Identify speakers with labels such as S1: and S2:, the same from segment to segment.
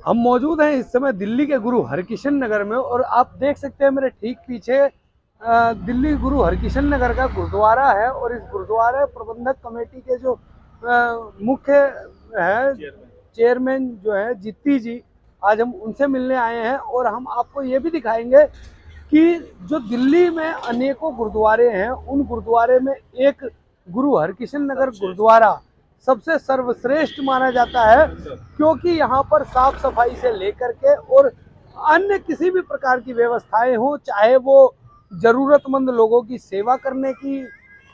S1: हम मौजूद हैं इस समय दिल्ली के गुरु हरकिशन नगर में, और आप देख सकते हैं मेरे ठीक पीछे दिल्ली गुरु हरकिशन नगर का गुरुद्वारा है। और इस गुरुद्वारा प्रबंधक कमेटी के जो मुख्य है चेयरमैन जो है जीती जी, आज हम उनसे मिलने आए हैं। और हम आपको ये भी दिखाएंगे कि जो दिल्ली में अनेकों गुरुद्वारे हैं, उन गुरुद्वारे में एक गुरु हरकिशन नगर गुरुद्वारा सबसे सर्वश्रेष्ठ माना जाता है, क्योंकि यहाँ पर साफ सफाई से लेकर के और अन्य किसी भी प्रकार की व्यवस्थाएं हो, चाहे वो जरूरतमंद लोगों की सेवा करने की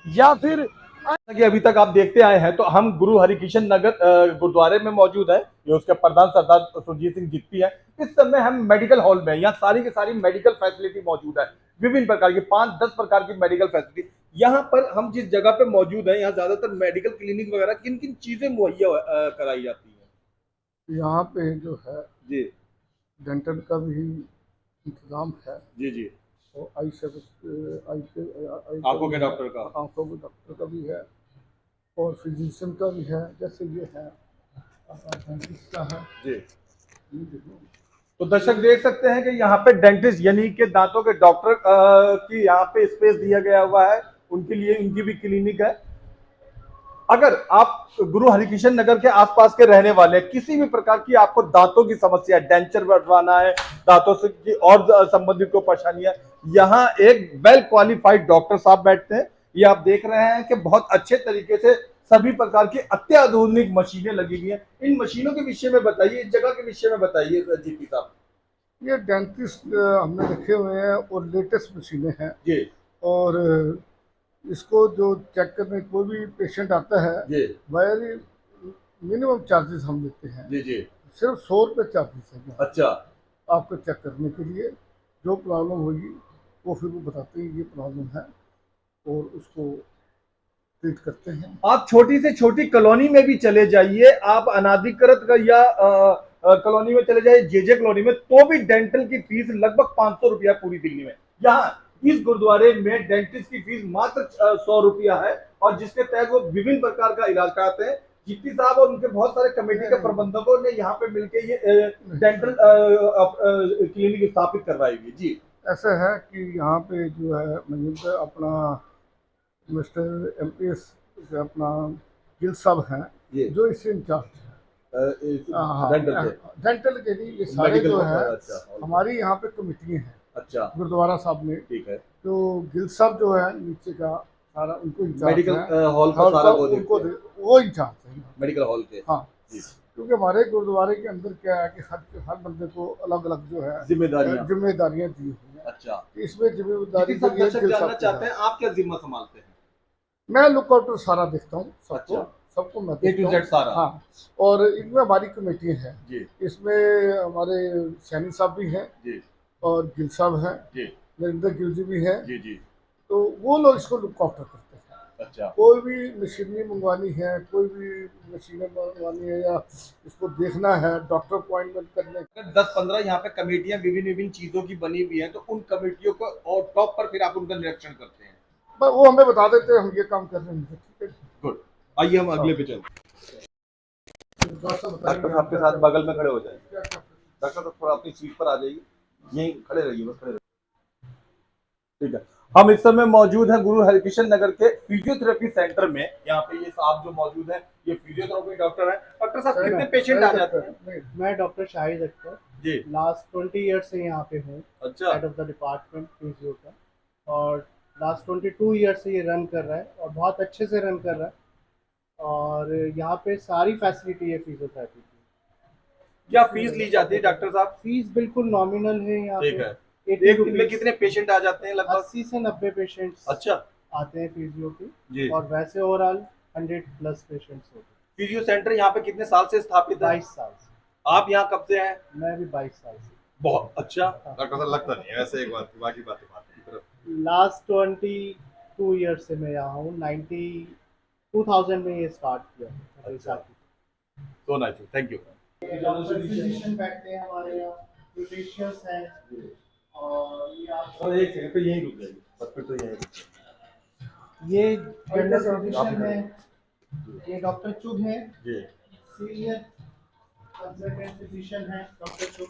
S1: या फिर
S2: कि अभी तक आप देखते आए हैं, तो हम गुरु हरिकिशन नगर गुरुद्वारे में मौजूद है। ये उसके प्रधान सरदार सुरजीत सिंह जित्ती है। इस समय हम मेडिकल हॉल में, यहाँ सारी की सारी मेडिकल फैसिलिटी मौजूद है, विभिन्न प्रकार की 5-10 प्रकार की मेडिकल फैसिलिटी। यहाँ पर हम जिस जगह पे मौजूद है, यहाँ ज्यादातर मेडिकल क्लिनिक वगैरह किन किन चीजें मुहैया कराई जाती है?
S3: यहाँ पे जो है
S2: जी,
S3: डेंटल का भी इंतजाम है।
S2: जी जी,
S3: और आई सर्विस
S2: आंखों के डॉक्टर का,
S3: आंखों के डॉक्टर का भी है, और फिजिशियन का भी है। जैसे ये है डेंटिस्ट का है
S2: जी।
S3: जी।
S2: तो दर्शक देख सकते हैं कि यहाँ पे डेंटिस्ट यानी कि दांतों के डॉक्टर की यहाँ पे स्पेस दिया गया हुआ है, उनके लिए उनकी भी क्लिनिक है। अगर आप गुरु हरिकिशन नगर के आसपास के रहने वाले, किसी भी प्रकार की आपको दांतों की समस्या, डेंचर बढ़वाना है, दांतों से की और संबंधित को परेशानियां, यहाँ एक वेल क्वालिफाइड डॉक्टर साहब बैठते हैं। ये आप देख रहे हैं कि बहुत अच्छे तरीके से सभी प्रकार की अत्याधुनिक मशीनें लगी हुई हैं। इन मशीनों के विषय में बताइए, इस जगह के विषय में बताइए जीपी साहब।
S3: ये डेंटिस्ट हमने रखे हुए हैं और लेटेस्ट मशीनें हैं
S2: जी,
S3: और इसको जो चेक करने कोई भी पेशेंट आता है
S2: जी,
S3: वेरी मिनिमम चार्जेस हम लेते हैं।
S2: जी, जी।
S3: सिर्फ 100 रुपये चार्जेस है
S2: अच्छा,
S3: आपको चेक करने के लिए। जो प्रॉब्लम होगी वो फिर वो बताते हैं ये प्रॉब्लम है और उसको ट्रीट करते हैं।
S2: आप छोटी से छोटी कॉलोनी में भी चले जाइए, आप अनाधिकृत का या कॉलोनी में चले जाइए, जेजे कॉलोनी में, तो भी डेंटल की फीस लगभग 500 रुपया पूरी दिल्ली में। यहाँ इस गुरुद्वारे में डेंटिस्ट की फीस मात्र 100 रुपया है, और जिसके तहत वो विभिन्न प्रकार का इलाज कराते हैं। जीती साहब और उनके बहुत सारे कमेटी के प्रबंधकों ने यहाँ पे मिलकर ये डेंटल क्लिनिक स्थापित करवाई हुई। जी,
S3: ऐसा है कि यहाँ पे जो है मौजूद अपना मिस्टर एमपीएस अपना गिल साहब हैं जो इससे इंचार्ज है। डेंटल के लिए ये सारे जो है हमारी यहाँ पे कमेटियाँ हैं।
S2: अच्छा,
S3: गुरुद्वारा साहब में
S2: ठीक है।
S3: तो गिल साहब जो है नीचे का सारा उनको इंचार्ज
S2: मेडिकल हॉल का सारा
S3: वो इंचार्ज है
S2: मेडिकल हॉल के।
S3: हाँ, क्योंकि हमारे गुरुद्वारे के अंदर क्या है कि हर बंदे को अलग अलग जो है जिम्मेदारियां दी हुई हैं।
S2: अच्छा,
S3: इसमें जिम्मेदारी
S2: जानना चाहते हैं आप क्या जिम्मा संभालते हैं?
S3: मैं लुक आउट सारा देखता हूँ सबको।
S2: अच्छा,
S3: सबको मैं
S2: A to Z सारा।
S3: हाँ, और इनमें हमारी कमेटी है
S2: जी,
S3: इसमें हमारे सैनी साहब भी हैं
S2: जी,
S3: और गिल साहब हैं
S2: जी,
S3: नरेंद्र गिल जी भी हैं।
S2: जी, जी।
S3: तो वो लोग इसको लुक आउट करते हैं।
S2: अच्छा,
S3: कोई भी मशीनरी मंगवानी है, कोई भी मशीनें मंगवानी है या इसको देखना है, डॉक्टर अपॉइंटमेंट करने।
S2: 10-15 यहाँ पे कमेटियां विभिन्न विभिन्न चीजों की बनी हुई हैं, तो उन कमेटियों को और टॉप पर फिर आप उनका निरीक्षण करते हैं।
S3: वो हमें बता देते हैं हम ये काम कर रहे हैं। ठीक है,
S2: गुड। आइए हम अगले पे चलते हैं। डॉक्टर साहब के साथ बगल में खड़े हो जाए। डॉक्टर साहब थोड़ा अपनी सीट पर आ जाइए, यहीं खड़े रहिए, बस खड़े रहिए। ठीक है, हम इस समय मौजूद हैं गुरु हरिकिशन नगर के फिजियोथेरेपी सेंटर में। यहाँ पे ये साहब जो मौजूद है, ये फिजियोथेरेपी डॉक्टर है। डॉक्टर साहब कितने पेशेंट आ जाते हैं?
S4: मैं डॉक्टर शाहिद अख्तर
S2: जी,
S4: लास्ट 20 ईयर से यहाँ पे हूँ,
S2: अच्छा,
S4: head of the department physio का, और लास्ट 22 ईयर से ये रन कर रहा है और बहुत अच्छे से रन कर रहा है। और यहाँ पे सारी फैसिलिटी है फिजियोथेरेपी की।
S2: क्या फीस ली जाती है डॉक्टर साहब?
S4: फीस बिल्कुल नॉमिनल है यहाँ
S2: ठीक
S4: पे।
S2: है। एक दिन में कितने पेशेंट आ जाते हैं? लगभग
S4: 80 से 90 पेशेंट्स
S2: अच्छा
S4: आते हैं फिजियो के
S2: जी।
S4: और वैसे ओवरऑल 100 प्लस पेशेंट्स होते हैं।
S2: फिजियो सेंटर यहाँ पे कितने साल से स्थापित है?
S4: 22 साल से।
S2: आप यहाँ कब से हैं?
S4: मैं भी 22 साल से।
S2: बहुत अच्छा। डॉक्टर साहब लगता नहीं है वैसे, एक बात बाकी बातें की तरफ।
S4: लास्ट 22 ईयर से मैं यहाँ हूँ। 2000 में ये स्टार्ट किया।
S2: So nice, thank you.
S4: Doctor physician बैठते हैं हमारे यहाँ, न्यूट्रिशियंस हैं, और ये आप
S2: एक सेकंड पे यहीं रुक जाइए, बस फिर तो यहीं रुक जाइए।
S4: ये जनरल फिजिशियन है, ये डॉक्टर चुग है,
S2: जी,
S4: सीनियर कंसल्टेंट फिजिशियन है डॉक्टर शुभ,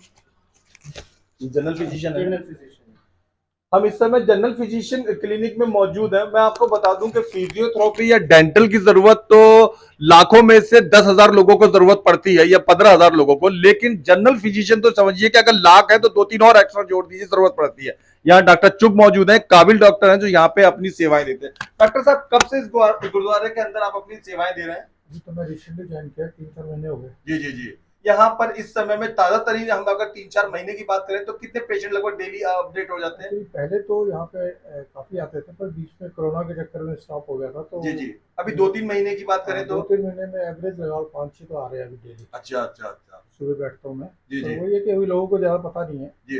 S2: जनरल फिजिशियन है।
S4: General physician.
S2: हम इस समय जनरल फिजिशियन क्लिनिक में मौजूद हैं। मैं आपको बता दूं कि फिजियोथेरेपी या डेंटल की जरूरत तो लाखों में से 10,000 लोगों को जरूरत पड़ती है या 15,000 लोगों को, लेकिन जनरल फिजिशियन तो समझिए कि अगर लाख है तो 2-3 और एक्स्ट्रा जोड़ दीजिए, जरूरत पड़ती है। यहाँ डॉक्टर चुग मौजूद हैं, काबिल डॉक्टर हैं जो यहाँ पे अपनी सेवाएं देते हैं। डॉक्टर साहब, कब से इस गुरुद्वारे के अंदर आप अपनी सेवाएं दे रहे हैं?
S3: अभी तो मैं रिसेंटली ज्वाइन किया, 3-4 महीने हो गए।
S2: जी जी जी। यहाँ पर इस समय में ताजा तरीन हम अगर 3-4 महीने की बात करें तो कितने पेशेंट लगभग डेली अपडेट हो जाते हैं?
S3: पहले तो यहाँ पे काफी आते थे, पर बीच में कोरोना के चक्कर में स्टॉप हो गया था। तो
S2: जी जी। अभी 2-3 महीने की बात करें तो
S3: 2-3 महीने में एवरेज लगाओ 5-6 तो आ रहे हैं अभी डेली।
S2: अच्छा अच्छा अच्छा।
S3: सुबह बैठता हूँ मैं।
S2: जी
S3: तो
S2: जी।
S3: वही है कि अभी लोगों को ज्यादा पता नहीं है।
S2: जी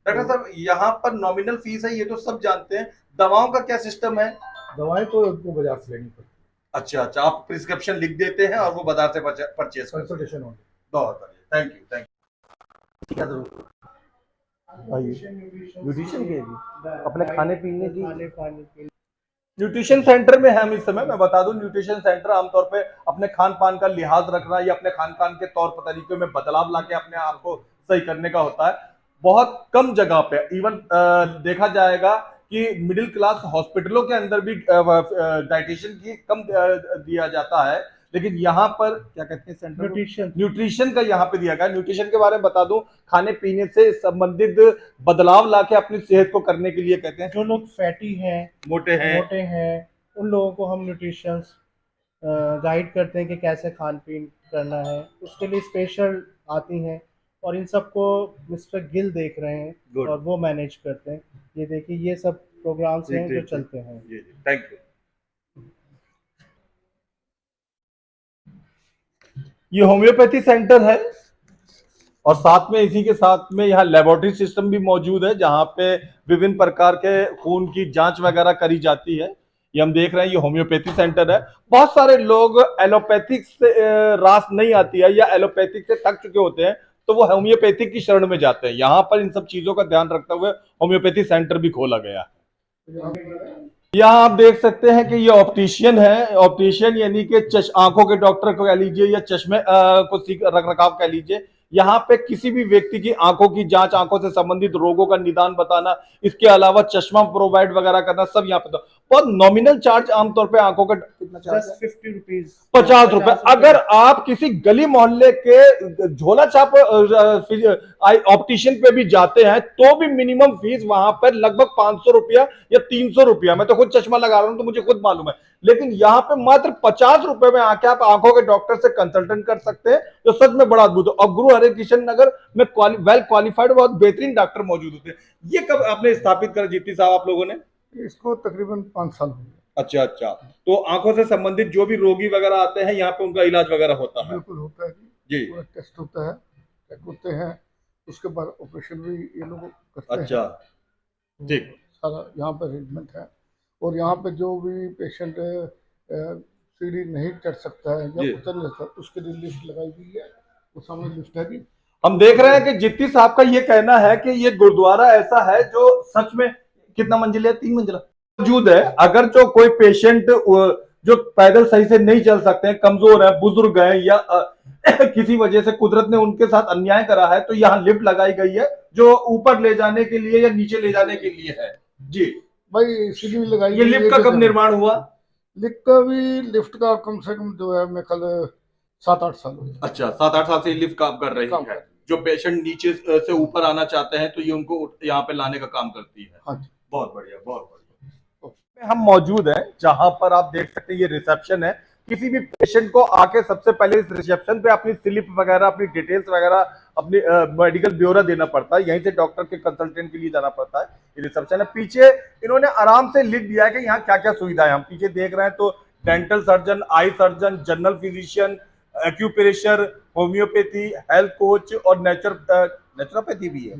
S2: डॉक्टर साहब, यहाँ पर नॉमिनल फीस है, ये तो सब जानते हैं। दवाओं का क्या सिस्टम है?
S3: दवाएं तो उनको बाजार से लेनी पड़ती
S2: अच्छा अच्छा, आप प्रिस्क्रिप्शन लिख देते हैं और वो बाजार से परचेज
S3: है,
S2: करते हैं।
S3: कंसल्टेशन होगी।
S2: बहुत बढ़िया, थैंक यू थैंक यू। क्या जरूर न्यूट्रिशन की अपने खाने पीने की न्यूट्रिशन सेंटर में है हम इस समय। मैं बता दूं, न्यूट्रिशन सेंटर आमतौर पे अपने खान पान का लिहाज रखना या अपने खान पान के तौर तरीके में बदलाव लाके अपने आप को सही करने का होता है। बहुत कम जगह पे इवन देखा जाएगा कि मिडिल क्लास हॉस्पिटलों के अंदर भी डाइटिशियन की कम दिया जाता है, लेकिन यहाँ पर क्या कहते हैं सेंटर न्यूट्रिशन का यहाँ पे दिया गया। न्यूट्रिशन के बारे में बता दूं, खाने पीने से संबंधित बदलाव लाके अपनी सेहत को करने के लिए कहते हैं।
S4: जो लोग फैटी हैं, मोटे हैं, उन लोगों को हम न्यूट्रिशंस गाइड करते हैं कि कैसे खान पीन करना है। उसके लिए स्पेशल आती हैं और इन सबको मिस्टर गिल देख रहे हैं और वो मैनेज करते हैं। ये देखिए, ये सब प्रोग्राम्स हैं जो चलते हैं।
S2: जी जी, थैंक यू। ये होम्योपैथी सेंटर है और साथ में इसी के साथ में यहाँ लेबोरेटरी सिस्टम भी मौजूद है जहाँ पे विभिन्न प्रकार के खून की जांच वगैरह करी जाती है। ये हम देख रहे हैं, ये होम्योपैथी सेंटर है। बहुत सारे लोग एलोपैथिक से रास नहीं आती है या एलोपैथिक से थक चुके होते हैं तो वो होम्योपैथिक की शरण में जाते हैं। यहाँ पर इन सब चीजों का ध्यान रखते हुए होम्योपैथी सेंटर भी खोला गया है। यहाँ आप देख सकते हैं कि ये ऑप्टिशियन है। ऑप्टिशियन यानी कि आंखों के डॉक्टर को कह लीजिए या चश्मे को रख रखाव कह लीजिए। यहाँ पे किसी भी व्यक्ति की आंखों की जांच, आंखों से संबंधित रोगों का निदान बताना, इसके अलावा चश्मा प्रोवाइड वगैरह करना, सब यहाँ पे। तो बहुत नॉमिनल चार्ज आमतौर पे आंखों का कितना चार्ज है?
S4: 50 रुपीज,
S2: 50 रुपए। अगर आप किसी गली मोहल्ले के झोला छाप ऑप्टिशियन पे भी जाते हैं तो भी मिनिमम फीस वहां पर लगभग 500 रुपया या 300 रुपया। मैं तो खुद चश्मा लगा रहा हूं तो मुझे खुद मालूम है, लेकिन यहाँ पे मात्र 50 रुपए में आके आप आंखों के डॉक्टर से कंसल्टेंट कर सकते हैं, जो सच में बड़ा अद्भुत है। और गुरु हरिकिशन नगर में वेल क्वालिफाइड बहुत बेहतरीन डॉक्टर मौजूद होते हैं। ये कब आपने स्थापित कर जीती साहब आप लोगों ने?
S3: इसको तकरीबन 5 साल हो गए।
S2: अच्छा अच्छा। तो आंखों से संबंधित जो भी रोगी वगैरह आते हैं यहाँ पे उनका इलाज वगैरह होता है?
S3: बिल्कुल होता है
S2: जी।
S3: पूरा टेस्ट होता है, चेक होते हैं, उसके बाद ऑपरेशन भी ये लोग करते हैं।
S2: अच्छा, ठीक।
S3: सारा यहाँ पर अरेंजमेंट है। और यहाँ पे जो भी पेशेंट सीढ़ी नहीं चढ़ सकता है या उतर नहीं सकता, उसके लिए लिफ्ट लगाई गई है। वो सामने लिफ्ट है भी।
S2: हम देख रहे हैं कि जित्ती साहब का ये कहना है कि ये गुरुद्वारा ऐसा है जो सच में कितना मंजिल है? 3 मंजिला मौजूद है। अगर जो कोई पेशेंट जो पैदल सही से नहीं चल सकते हैं, कमजोर है, बुजुर्ग है या किसी वजह से कुदरत ने उनके साथ अन्याय करा है, तो यहाँ लिफ्ट लगाई गई है जो ऊपर ले जाने के लिए या नीचे ले जाने के लिए है। जी
S3: भाई, इसीलिए लगाई।
S2: ये लिफ्ट का कब निर्माण हुआ?
S3: लिफ्ट का कम से कम जो है मैं कल 7-8 साल हो गए।
S2: अच्छा, 7-8 साल से लिफ्ट काम कर रही है। जो पेशेंट नीचे से ऊपर आना चाहते हैं तो ये उनको यहाँ पे लाने का काम करती है।
S3: हाँ जी।
S2: बहुत बढ़िया, बहुत बढ़िया। हम मौजूद हैं जहां पर आप देख सकते हैं ये रिसेप्शन है। किसी भी पेशेंट को आके सबसे पहले इस रिसेप्शन पे अपनी स्लिप वगैरह, अपनी डिटेल्स वगैरह, अपनी मेडिकल ब्यौरा देना पड़ता है। यहीं से डॉक्टर के कंसल्टेंट के लिए जाना पड़ता है। ये रिसेप्शन है। पीछे इन्होंने आराम से लिख दिया है कि यहाँ क्या क्या सुविधाएं। हम पीछे देख रहे हैं तो dental surgeon, eye surgeon, general physician, acupressure, homeopathy, health coach और नेचुरोपैथी भी है।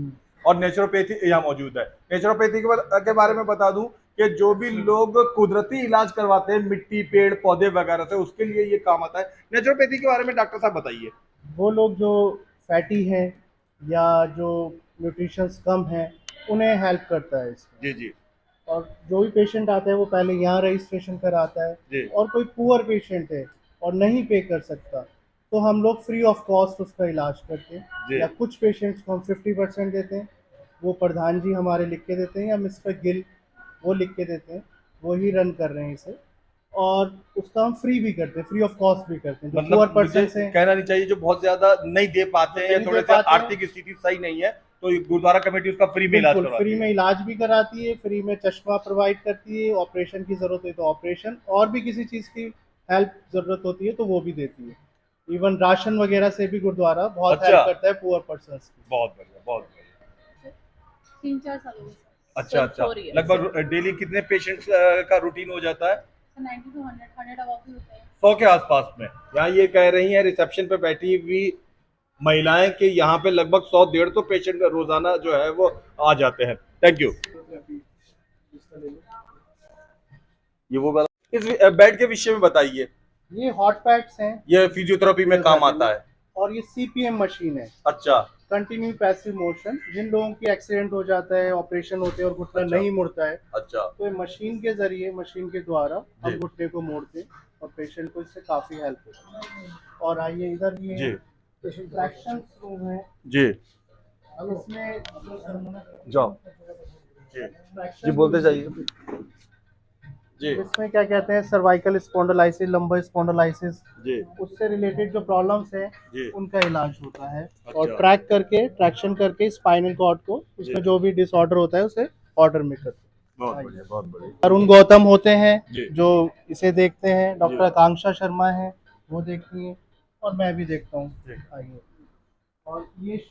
S2: और नेचुरोपैथी यहाँ मौजूद है। नेचुरोपैथी के बारे में बता दूं कि जो भी लोग कुदरती इलाज करवाते हैं मिट्टी, पेड़ पौधे वगैरह से, उसके लिए ये काम आता है। नेचुरोपैथी के बारे में डॉक्टर साहब बताइए।
S4: वो लोग जो फैटी हैं या जो न्यूट्रिशंस कम हैं, उन्हें हेल्प करता है इसमें।
S2: जी जी।
S4: और जो भी पेशेंट आता है वो पहले यहाँ रजिस्ट्रेशन कराता है। और कोई पुअर पेशेंट है और नहीं पे कर सकता, तो हम लोग फ्री ऑफ कॉस्ट उसका इलाज करते हैं, या कुछ पेशेंट्स को हम 50% देते हैं, वो प्रधान जी हमारे लिख के देते हैं, या मिस्टर गिल वो लिख के देते हैं, वो ही रन कर रहे हैं इसे, और उसका हम फ्री भी करते हैं, फ्री ऑफ कॉस्ट भी करते हैं। जो पुअर पर्सन से
S2: कहना नहीं चाहिए, जो बहुत ज्यादा नहीं दे पाते हैं, थोड़े से आर्थिक स्थिति सही नहीं है, तो गुरुद्वारा कमेटी उसका फ्री में इलाज करवाती है।
S4: फ्री में इलाज भी कराती है, फ्री में चश्मा प्रोवाइड करती है, ऑपरेशन की जरूरत है तो ऑपरेशन, और भी किसी चीज की हेल्प जरूरत होती है तो वो भी देती है। इवन राशन वगैरह से भी गुरुद्वारा बहुत हेल्प करता है पुअर पर्सन की।
S2: बहुत बढ़िया, बहुत बढ़िया।
S5: 3-4 सालों से।
S2: अच्छा अच्छा, लगभग डेली कितने पेशेंट्स का रूटीन हो जाता है?
S5: 90 to 100 अबव भी होते हैं,
S2: 100 के आसपास में। यहाँ ये कह रही हैं रिसेप्शन पे बैठी हुई महिलाएं कि यहाँ पे लगभग 100-150 पेशेंट रोजाना जो है वो आ जाते हैं। Thank you. ये वो इस बेड के विषय में बताइए।
S4: ये हॉट पैड्स हैं,
S2: ये फिजियोथेरेपी में काम आता है,
S4: और ये CPM मशीन है।
S2: अच्छा,
S4: कंटिन्यू पैसिव मोशन, जिन लोगों की एक्सीडेंट हो जाता है, ऑपरेशन होते हैं और घुटना नहीं मुड़ता है,
S2: अच्छा,
S4: तो ये मशीन के जरिए, मशीन के द्वारा हम घुटने को मोड़ते हैं और पेशेंट को इससे काफी हेल्प होती है। और आइए इधर ये ट्रैक्शन रूम है
S2: जी,
S4: इसमें
S2: जाओ जी, बोलते जाइए जी।
S4: इसमें क्या कहते हैं, सर्वाइकल स्पॉन्डिलाइसिस, लंबर स्पॉन्डिलाइसिस
S2: जी,
S4: उससे रिलेटेड जो प्रॉब्लम्स है
S2: जी,
S4: उनका इलाज होता है।
S2: अच्छा।
S4: और ट्रैक्शन करके स्पाइनल कॉर्ड को, उसमें जो भी डिसऑर्डर होता है उसे ऑर्डर में करते हैं।
S2: बहुत बढ़िया, बहुत बढ़िया।
S4: अरुण गौतम होते हैं
S2: जी।
S4: जो इसे देखते हैं, डॉक्टर आकांक्षा शर्मा है वो देखती है, और मैं भी देखता हूँ। आइए, और ये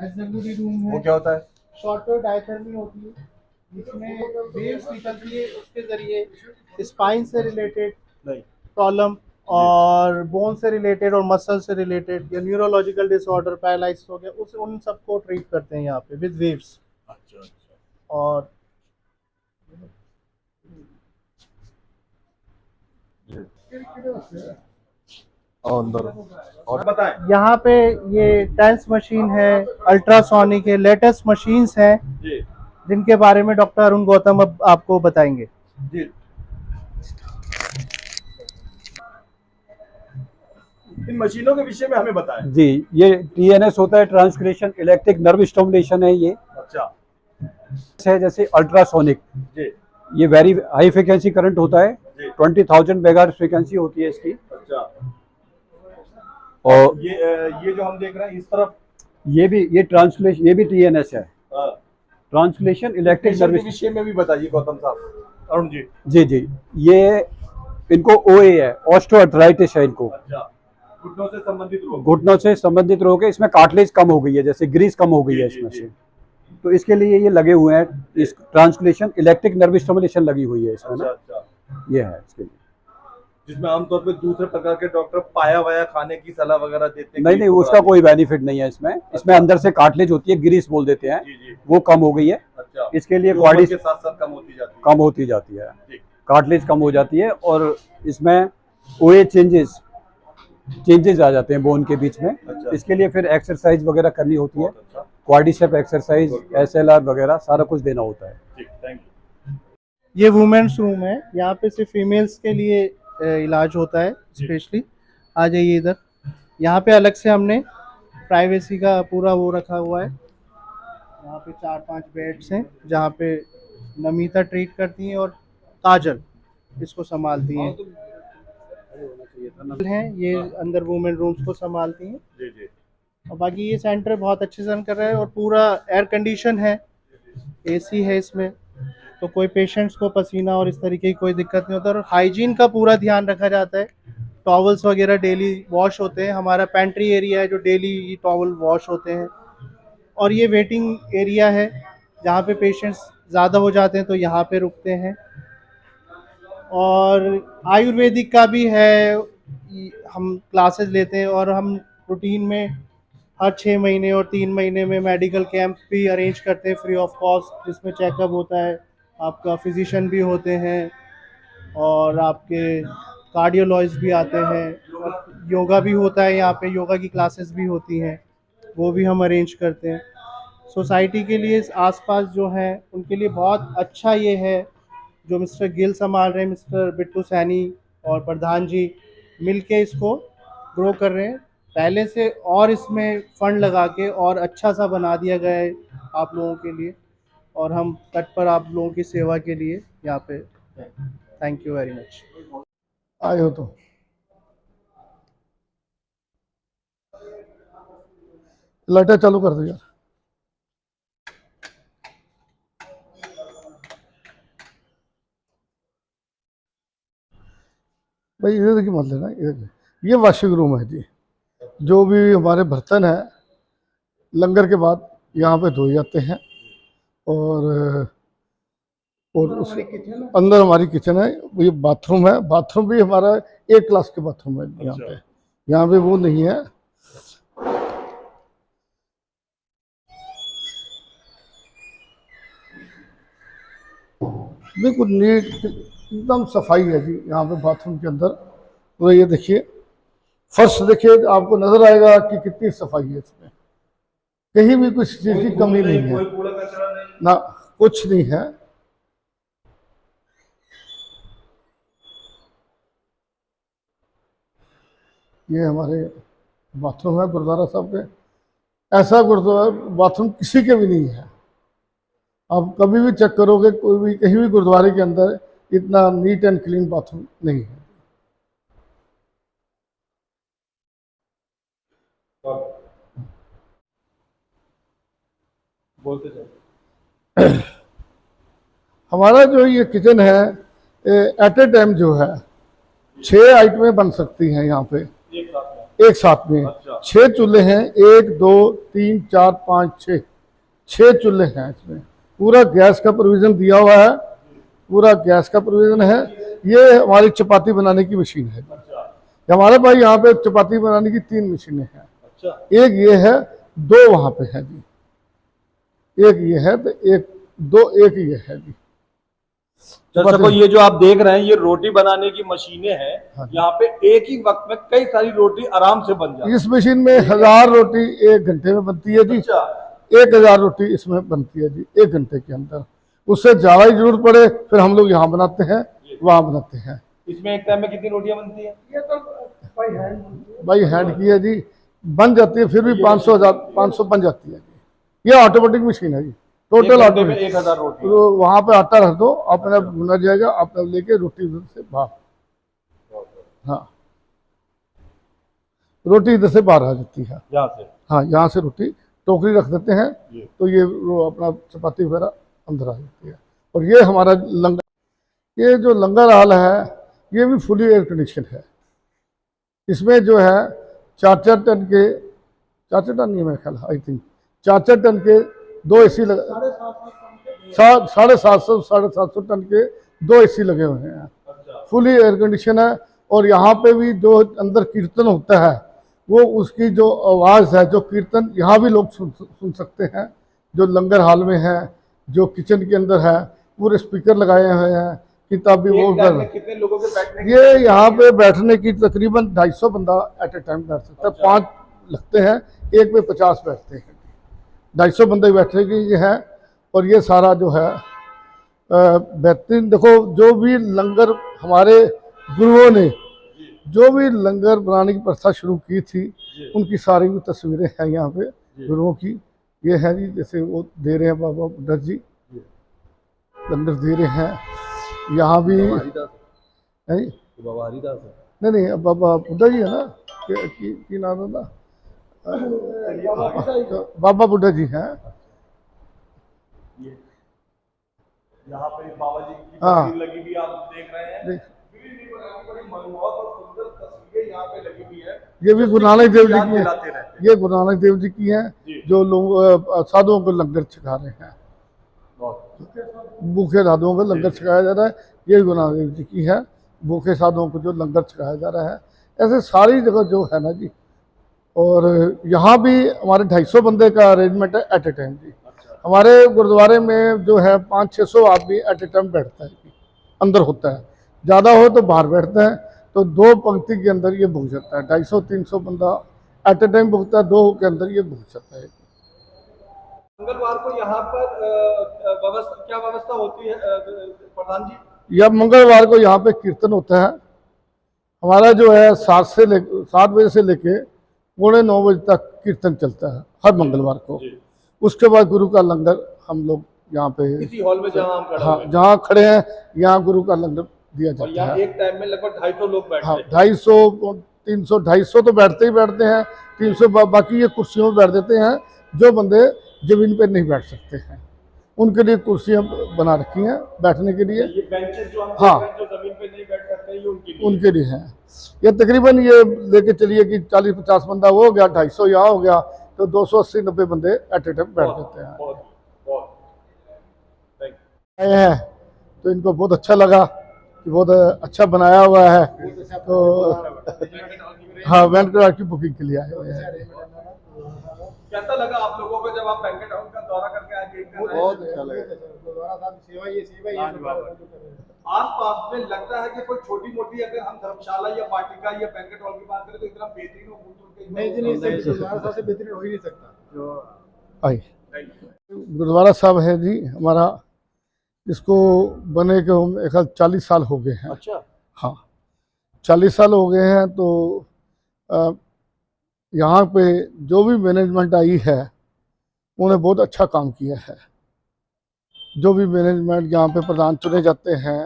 S4: SWD रूम है।
S2: वो क्या होता है?
S4: शॉर्ट वेव डायथर्मी होती है, जिसमें वेव्स निकलती है, उसके जरिए स्पाइन से रिलेटेड प्रॉब्लम और बोन से रिलेटेड और मसल से रिलेटेड या न्यूरोलॉजिकल डिसऑर्डर, पैरालाइसिस हो गया, उन सबको ट्रीट करते हैं यहाँ पे विद वेव्स।
S2: अच्छा अच्छा।
S4: और
S2: अंदर और बताएं।
S4: यहाँ पे ये टेंस मशीन है, अल्ट्रासोनिक है, लेटेस्ट मशीन्स हैं
S2: जी,
S4: जिनके बारे में डॉक्टर अरुण गौतम अब आपको बताएंगे।
S2: जी, इन मशीनों के विषय में हमें बताएं।
S1: जी, ये TNS होता है, ट्रांसक्रिप्शन इलेक्ट्रिक नर्व स्टिमुलेशन है ये।
S2: अच्छा,
S1: है जैसे अल्ट्रासोनिक,
S2: जी,
S1: ये वेरी हाई फ्रिक्वेंसी करंट होता है, 20,000 मेगाहर्ट्ज फ्रिक्वेंसी होती है इसकी।
S2: अच्छा,
S1: और
S2: ये जो हम देख रहे हैं इस तरफ,
S1: ये ट्रांसलेशन, ये भी TNS है, ट्रांसलेशन इलेक्ट्रिक
S2: नर्व
S1: नर्व।
S2: विषय में भी बताइए गौतम साहब। अरुण जी।
S1: जी जी, ये इनको OA है, ऑस्टियोआर्थराइटिस है इनको।
S2: अच्छा, घुटनों से संबंधित रोग।
S1: घुटनों से संबंधित रोग है, इसमें कार्टिलेज कम हो गई है, जैसे ग्रीस कम हो गई है इसमें से, तो इसके लिए ये लगे हुए हैं, इस ट्रांसलेशन इलेक्ट्रिक नर्व स्टिमुलेशन लगी हुई है इसमें।
S2: अच्छा,
S1: ये है इसके लिए,
S2: जिसमें आमतौर पे दूसरे प्रकार के डॉक्टर पाया वाया खाने की सलाह वगैरह देते हैं।
S1: नहीं, उसका कोई बेनिफिट नहीं है इसमें। इसमें अंदर से कार्टिलेज होती है, ग्रीस बोल देते हैं, वो कम हो गई है।
S2: अच्छा,
S1: इसके लिए
S2: बॉडी के साथ साथ कम होती जाती है,
S1: कार्टिलेज कम हो जाती है, और इसमें OA चेंजेस आ जाते हैं बोन के बीच में।
S2: अच्छा।
S1: इसके लिए फिर एक्सरसाइज वगैरह करनी होती है, क्वाड्रिसेप एक्सरसाइज, SLR वगैरह सारा कुछ देना होता है।
S2: Thank you.
S4: ये वुमेन्स रूम है, यहाँ पे सिर्फ फीमेल्स के लिए इलाज होता है स्पेशली। आ जाइए इधर, यहाँ पे अलग से हमने प्राइवेसी का पूरा वो रखा हुआ है। यहाँ पे 4-5 बेड्स हैं जहाँ पे नमिता ट्रीट करती हैं और काजल इसको संभालती हैं। ये अंदर वुमेन रूम्स को संभालती हैं।
S2: जी जी।
S4: और बाकी ये सेंटर बहुत अच्छे से रन कर रहा है, और पूरा एयर कंडीशन है, AC है इसमें, तो कोई पेशेंट्स को पसीना और इस तरीके की कोई दिक्कत नहीं होता। और हाइजीन का पूरा ध्यान रखा जाता है, टॉवल्स वगैरह डेली वॉश होते हैं। हमारा पेंट्री एरिया है जो डेली टॉवल वॉश होते हैं। और ये वेटिंग एरिया है जहाँ पे पेशेंट्स ज़्यादा हो जाते हैं तो यहाँ पे रुकते हैं। और आयुर्वेदिक का भी है, हम क्लासेस लेते हैं, और हम रूटीन में हर 6 महीने और 3 महीने में मेडिकल कैंप भी अरेंज करते हैं फ्री ऑफ कॉस्ट, जिसमें चेकअप होता है, आपका फिजिशियन भी होते हैं, और आपके कार्डियोलॉजिस्ट भी आते हैं, और योगा भी होता है यहाँ पे, योगा की क्लासेस भी होती हैं, वो भी हम अरेंज करते हैं। सोसाइटी के लिए आसपास जो हैं उनके लिए बहुत अच्छा ये है जो मिस्टर गिल संभाल रहे हैं, मिस्टर बिट्टू सैनी और प्रधान जी मिलके इसको ग्रो कर रहे हैं। पहले से और इसमें फंड लगा के और अच्छा सा बना दिया गया है आप लोगों के लिए, और हम तत्पर आप लोगों की सेवा के लिए यहाँ पे हैं। Thank you very much.
S3: आए हो तो लाइटें चालू कर दो यार। भाई इधर की मत लेना, इधर ये वॉशिंग रूम है जी। जो भी हमारे बर्तन है लंगर के बाद यहाँ पे धोए जाते हैं, और उस अंदर हमारी किचन है। ये बाथरूम है, बाथरूम भी हमारा एक क्लास के बाथरूम है यहाँ पे। यहाँ पे वो नहीं है। बिल्कुल नीट एकदम सफाई है जी यहाँ पे बाथरूम के अंदर। तो ये देखिए फर्श देखिए, आपको नजर आएगा कि कितनी सफाई है इसमें, कहीं भी कुछ चीज की कमी नहीं है ना, कुछ नहीं है। ये हमारे बाथरूम है गुरुद्वारा साहब के। ऐसा गुरुद्वारा बाथरूम किसी के भी नहीं है। आप कभी भी चेक करोगे, कोई भी कहीं भी गुरुद्वारे के अंदर इतना नीट एंड क्लीन बाथरूम नहीं है।
S2: बोलते
S3: हमारा जो ये किचन है एट ए टाइम जो है 6 आइटमें बन सकती हैं यहाँ पे एक साथ में।
S2: अच्छा।
S3: 6 चूल्हे हैं, 1 2 3 4 5 6, 6 चूल्हे हैं इसमें। पूरा गैस का प्रोविजन दिया हुआ है, पूरा गैस का प्रोविजन है। ये हमारी चपाती बनाने की मशीन है। हमारे भाई यहाँ पे चपाती बनाने की 3 मशीनें हैं।
S2: अच्छा।
S3: एक ये है, 2 वहाँ पे है जी। एक ये है तो एक ये है जी।
S2: दर्शकों ये जो आप देख रहे हैं ये रोटी बनाने की मशीनें हैं।
S3: हाँ।
S2: यहाँ पे एक ही वक्त में कई सारी रोटी आराम से बन जाती है।
S3: इस मशीन में 1000 रोटी 1 घंटे में बनती है जी।
S2: अच्छा।
S3: 1000 रोटी इसमें बनती है जी 1 घंटे के अंदर। उससे ज्यादा ही जरूरत पड़े फिर हम लोग यहाँ बनाते हैं, वहाँ बनाते हैं।
S2: इसमें एक टाइम में कितनी रोटियां बनती है?
S1: ये तो
S3: भाई हैंड की है जी, बन जाती है फिर भी 500 बन जाती है जी। ये ऑटोमेटिक मशीन है जी, टोटल
S2: घंटे में
S3: ऑटोमेटिक।
S2: 1000 रोटी।
S3: तो वहां पे आटा रख दो, अपने भुना जाएगा, अपने लेके रोटी इधर से बाहर। हाँ, रोटी इधर से बाहर आ जाती है।
S2: यहाँ से?
S3: हाँ, यहाँ से रोटी टोकरी रख देते हैं तो ये अपना चपाती वगैरह अंदर आ जाती है। और ये हमारा लंगर, ये जो लंगर हाल है ये भी फुली एयर कंडीशन है। इसमें जो है 4 टन के, 4 टन नहीं मेरे ख्याल, आई थिंक 4 टन के 2 AC लगे, 750 टन के 2 AC लगे हुए हैं। फुली एयर कंडीशन है। और यहाँ पे भी जो अंदर कीर्तन होता है वो उसकी जो आवाज़ है, जो कीर्तन यहाँ भी लोग सुन सकते हैं। जो लंगर हाल में है, जो किचन के अंदर है, पूरे स्पीकर लगाए हुए हैं, किताबी वो
S2: कितने लोगों के बैठने
S3: ये यहाँ पे बैठने की तकरीबन 250 बंदा एट ए टाइम बैठ सकता है। 5 लगते हैं, एक में 50 बैठते हैं। 250 बंदे बैठने की ये है। और ये सारा जो है बेहतरीन। देखो जो भी लंगर हमारे गुरुओं ने जो भी लंगर बनाने की प्रथा शुरू की थी उनकी सारी भी तस्वीरें हैं यहाँ पे गुरुओं की। ये है जी, जैसे वो दे रहे हैं बाबा बुड्ढा जी लंगर दे रहे हैं। यहाँ भी
S2: बाबा हरिदास
S3: नहीं अब बाबा बुड्ढा जी है ना, की नाम है ना, बाबा बुड्ढा जी हैं।
S2: यहाँ पे बाबा जी की
S3: हाँ।
S2: तस्वीर लगी हुई आप देख रहे हैं। बड़ी मनमोहक और सुंदर तस्वीरें यहाँ पे लगी हुई है।
S3: ये भी गुरु नानक देव जी
S2: याद
S3: की है।
S2: दिलाते रहते हैं।
S3: ये गुरु नानक देव जी की हैं जो लोग साधुओं को लंगर छिखा रहे हैं। भूखे साधुओं को लंगर छिखाया जा रहा है। ये गुरु नानक देव जी की है, भूखे साधुओं को जो लंगर छिखाया जा रहा है। ऐसे सारी जगह जो है ना जी। और यहाँ भी हमारे 250 बंदे का अरेंजमेंट है एट ए टाइम जी। हमारे गुरुद्वारे में जो है 500-600 आदमी एट ए टाइम बैठता है, अंदर होता है। ज़्यादा हो तो बाहर बैठते हैं, तो 2 पंक्ति के अंदर ये भुग जाता है। 250-300 बंदा एट ए टाइम भुगता है, 2 के अंदर ये भुग जाता है।
S2: मंगलवार को यहाँ पर क्या व्यवस्था होती है प्रधान जी?
S3: या मंगलवार को यहाँ पे कीर्तन होता है। हमारा जो है 7 बजे से लेके 9:30 बजे तक कीर्तन चलता है हर मंगलवार को। उसके बाद गुरु का लंगर हम लोग यहाँ पे
S2: इसी हॉल में जहाँ हम खड़े
S3: हाँ
S2: हुए हैं।
S3: जहाँ खड़े हैं यहाँ गुरु का लंगर दिया
S2: और
S3: जाता
S2: यहाँ
S3: है।
S2: एक टाइम में लगभग 250 लोग बैठते
S3: हाँ
S2: हैं।
S3: 250, 300, 250 तो बैठते ही बैठते हैं। 300 बाकी ये कुर्सियों में बैठ देते हैं। जो बंदे जमीन पे नहीं बैठ सकते हैं उनके लिए कुर्सियाँ बना रखी हैं बैठने के लिए।
S2: ये बेंचेस जो हम
S3: हाँ।
S2: देख रहे हैं, जो जमीन पे नहीं बैठ सकते, ये
S3: उनके लिए हैं। ये तकरीबन ये लेके चलिए कि 40-50 बंदा वो हो गया, 250 यहाँ हो गया, तो 280-90 बंदे एट ए टाइम बैठ जाते हैं।
S2: बहुत बहुत थैंक यू।
S3: आए हैं तो इनको बहुत अच्छा लगा कि बहुत अच्छा बनाया हुआ है। तो हाँ बैंक्वेट की बुकिंग के लिए आए हुए हैं।
S2: कैसा लगा आप लोगों को जब आप बैंक्वेट हॉल का दौरा करके आए?
S3: बहुत अच्छा लगा।
S2: आस-पास में लगता है कि कोई छोटी-मोटी अगर हम धर्मशाला या वाटिका या बैंक्वेट हॉल की बात करें तो इतना बेहतरीन हो
S3: नहीं जी, नहीं गुरुद्वारा साहब से बेहतरीन हो ही नहीं सकता। आई गुरुद्वारा साहब है जी हमारा, इसको बने के हम 40 साल हो गए हैं।
S2: अच्छा।
S3: हाँ 40 साल हो गए हैं। तो यहाँ पे जो भी मैनेजमेंट आई है उन्होंने बहुत अच्छा काम किया है। जो भी मैनेजमेंट यहाँ पे प्रधान चुने जाते हैं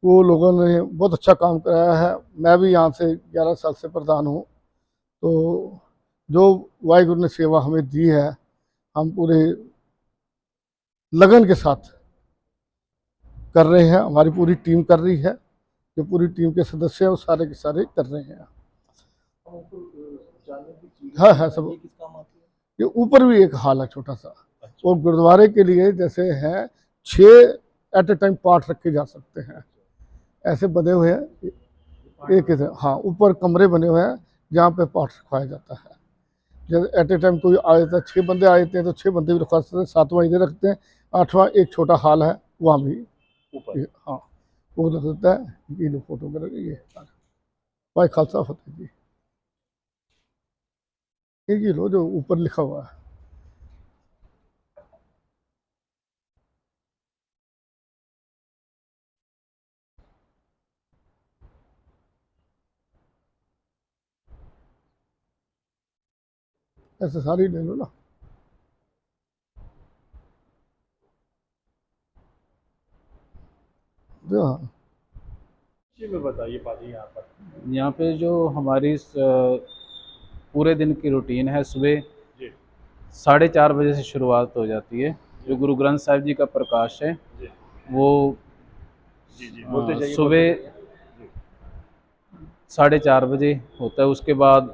S3: वो लोगों ने बहुत अच्छा काम कराया है। मैं भी यहाँ से 11 साल से प्रधान हूँ। तो जो वाहिगुरु ने सेवा हमें दी है हम पूरे लगन के साथ कर रहे हैं। हमारी पूरी टीम कर रही है। जो पूरी टीम के सदस्य हैं वो सारे के सारे कर रहे हैं। हाँ हाँ सब। ये ऊपर भी एक हॉल है छोटा सा। और गुरुद्वारे के लिए जैसे हैं 6 एट ए टाइम पाठ रखे जा सकते हैं, ऐसे बने हुए हैं। एक हाँ ऊपर कमरे बने हुए हैं जहाँ पे पाठ रखवाया जाता है। जैसे एट ए टाइम कोई आ जाता है, 6 बंदे आ जाते हैं तो 6 बंदे भी रखवा सकते हैं। 7वां इधर रखते हैं, 8वां एक छोटा हॉल है वहाँ भी हाँ वो रख देता है। ये लो फोटो करेंगे ये भाई खालसा फतेह जी। ये लो जो ऊपर लिखा हुआ है। ऐसे सारी ले लो ना। हाँ
S2: में बताइए पाजी।
S6: यहाँ पे जो हमारी पूरे दिन की रूटीन है, सुबह 4:30 बजे से शुरुआत हो जाती है। जो गुरु ग्रंथ साहिब जी का प्रकाश है वो सुबह 4:30 बजे होता है। उसके बाद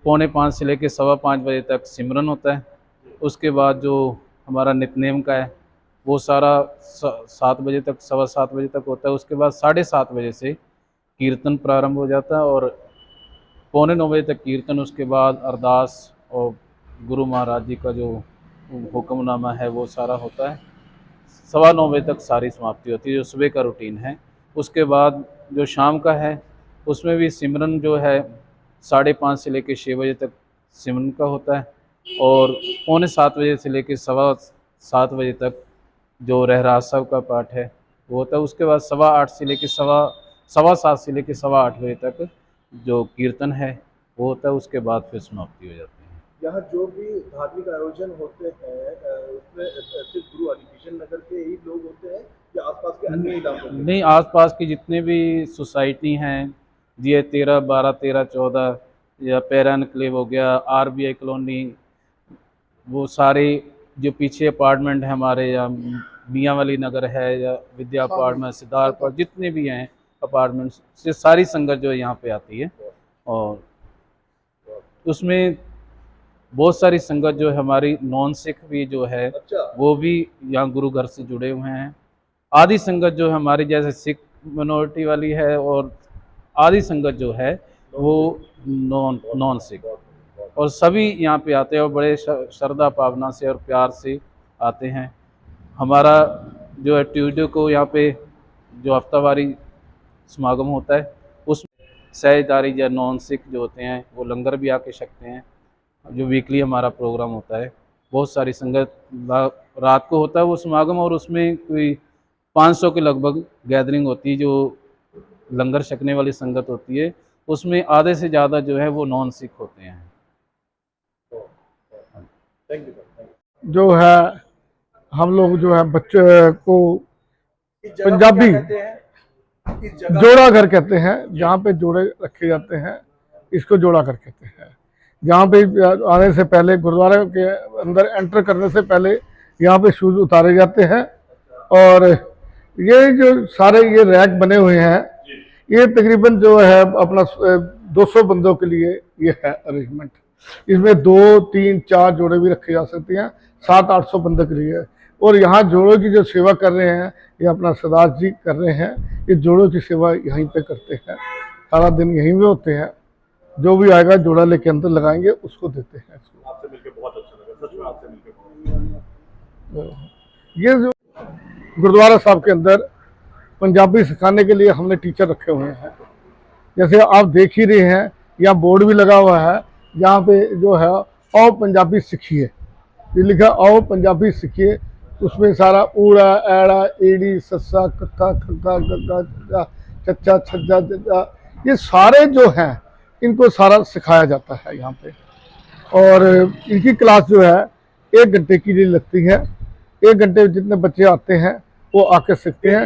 S6: 4:45 से लेकर 5:15 बजे तक सिमरन होता है। उसके बाद जो हमारा नित्यनेम का है वो सारा 7 बजे तक 7:15 बजे तक होता है। उसके बाद 7:30 बजे से कीर्तन प्रारंभ हो जाता है और 8:45 बजे तक कीर्तन। उसके बाद अरदास और गुरु महाराज जी का जो हुक्मनामा है वो सारा होता है। 9:15 बजे तक सारी समाप्ति होती है जो सुबह का रूटीन है। उसके बाद जो शाम का है उसमें भी सिमरन जो है 5:30 से लेकर 6 बजे तक सिमरन का होता है और 6:45 बजे से लेकर 7:15 बजे तक जो रहरास साहब का पाठ है वो होता है। उसके बाद 8:15 से लेकर 7:15 से लेकर 8:15 बजे तक जो कीर्तन है वो होता है। उसके बाद फिर समाप्ति हो जाती है।
S2: यहाँ जो भी धार्मिक आयोजन होते हैं उसमें सिर्फ गुरु हरिकिशन नगर के ही लोग होते हैं या आसपास के अन्य इलाकों के?
S6: नहीं, आसपास की जितने भी सोसाइटी हैं जी 13, 12, 13, 14 या पैरा एनक्लेव हो गया, RBI कॉलोनी, वो सारे जो पीछे अपार्टमेंट है हमारे, या मियाँ वाली नगर है या विद्या अपार्टमेंट, सिद्धार्थ, जितने भी हैं अपार्टमेंट्स से सारी संगत जो है यहाँ पे आती है। और उसमें बहुत सारी संगत जो है हमारी नॉन सिख भी जो है वो भी यहाँ गुरु घर से जुड़े हुए हैं। आधी संगत जो है हमारी जैसे सिख मिनोरिटी वाली है और आधी संगत जो है वो नॉन सिख, और सभी यहाँ पे आते हैं और बड़े श्रद्धा भावना से और प्यार से आते हैं। हमारा जो है ट्यूसडे को यहाँ पे जो हफ्तावारी समागम होता है उसमें सहजदारी या नॉन सिख जो होते हैं वो लंगर भी आके सकते हैं। जो वीकली हमारा प्रोग्राम होता है बहुत सारी संगत रात को होता है वो समागम, और उसमें कोई 500 के लगभग गैदरिंग होती है जो लंगर छकने वाली संगत होती है। उसमें आधे से ज़्यादा जो है वो नॉन सिख होते हैं।
S2: Thank you.
S3: जो है हम लोग जो है बच्चे को पंजाबी जोड़ा घर कहते हैं, जहाँ पे जोड़े रखे जाते हैं, इसको जोड़ा घर कहते हैं। जहाँ पे आने से पहले, गुरुद्वारे के अंदर एंटर करने से पहले यहाँ पे शूज उतारे जाते हैं। और ये जो सारे ये रैक बने हुए हैं, ये तकरीबन जो है अपना 200 बंदों के लिए ये है अरेंजमेंट। इसमें 2, 3, 4 जोड़े भी रखे जा सकते हैं, 700-800 बंदों के लिए। और यहाँ जोड़ों की जो सेवा कर रहे हैं, ये अपना सरदार जी कर रहे हैं। ये जोड़ों की सेवा यहीं पे करते हैं, सारा दिन यहीं में होते हैं। जो भी आएगा जोड़ा लेके अंदर लगाएंगे, उसको देते हैं।
S2: आपसे मिलकर बहुत अच्छा लगा, सच में आपसे मिलकर।
S3: ये जो गुरुद्वारा साहब के अंदर पंजाबी सिखाने के लिए हमने टीचर रखे हुए हैं। जैसे आप देख ही रहे हैं, यहाँ बोर्ड भी लगा हुआ है, यहाँ पे जो है आओ पंजाबी सीखिए, ये लिखा आओ पंजाबी सीखिए। उसमें सारा ऊड़ा, ऐड़ा, एड़ी, सस्सा, कक्का, खग्गा, गग्गा, चच्चा, छज्जा, जज्जा, ये सारे जो हैं इनको सारा सिखाया जाता है यहाँ पे। और इनकी क्लास जो है 1 घंटे के लिए लगती है। 1 घंटे में जितने बच्चे आते हैं वो आके सीखते हैं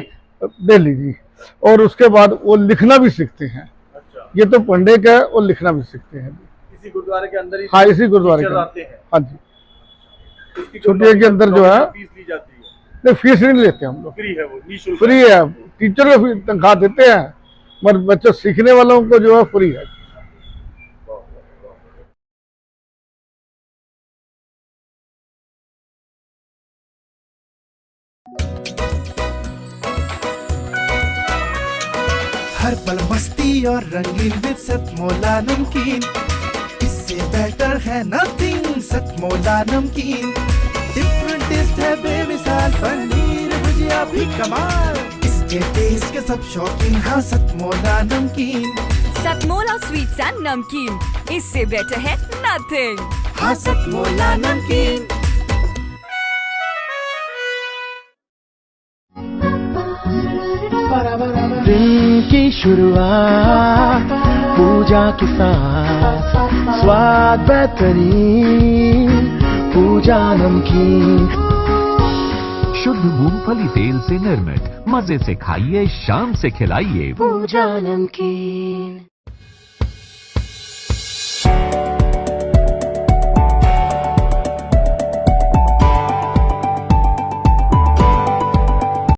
S3: डेली जी। और उसके बाद वो लिखना भी सीखते हैं।
S2: अच्छा।
S3: ये तो पढ़ने का है और लिखना भी सीखते हैं।
S2: इसी गुरुद्वारे के अंदर ही?
S3: हाँ, इसी गुरुद्वारे के
S2: आते हैं।
S3: हाँ जी।
S2: छुट्टियों
S3: के अंदर जो है
S2: फीस ली जाती है?
S3: नहीं, फीस नहीं लेते हम लोग,
S2: फ्री है वो, निःशुल्क
S3: फ्री है। टीचर को तनख्वाह देते हैं, मगर बच्चों सीखने वालों को जो है फ्री है।
S7: हर पल मस्ती और रंगीन विद सतमोला नमकीन, इससे बेटर है नथिंग। सतमोला नमकीन डिफरेंट टेस्ट है बेमिसाल, पनीर भुजिया भी कमाल, इसके टेस्ट के सब शौकीन। हाँ सतमोला नमकीन,
S8: सतमोला स्वीट्स एंड नमकीन, इससे बेटर है नथिंग।
S7: हाँ सतमोला नमकीन।
S9: दिन की शुरुआत पूजा के साथ, स्वाद बेहतरीन पूजा नमकीन।
S10: शुद्ध मूंगफली तेल से निर्मित, मजे से खाइए, शाम से खिलाइए
S8: पूजा नमकीन।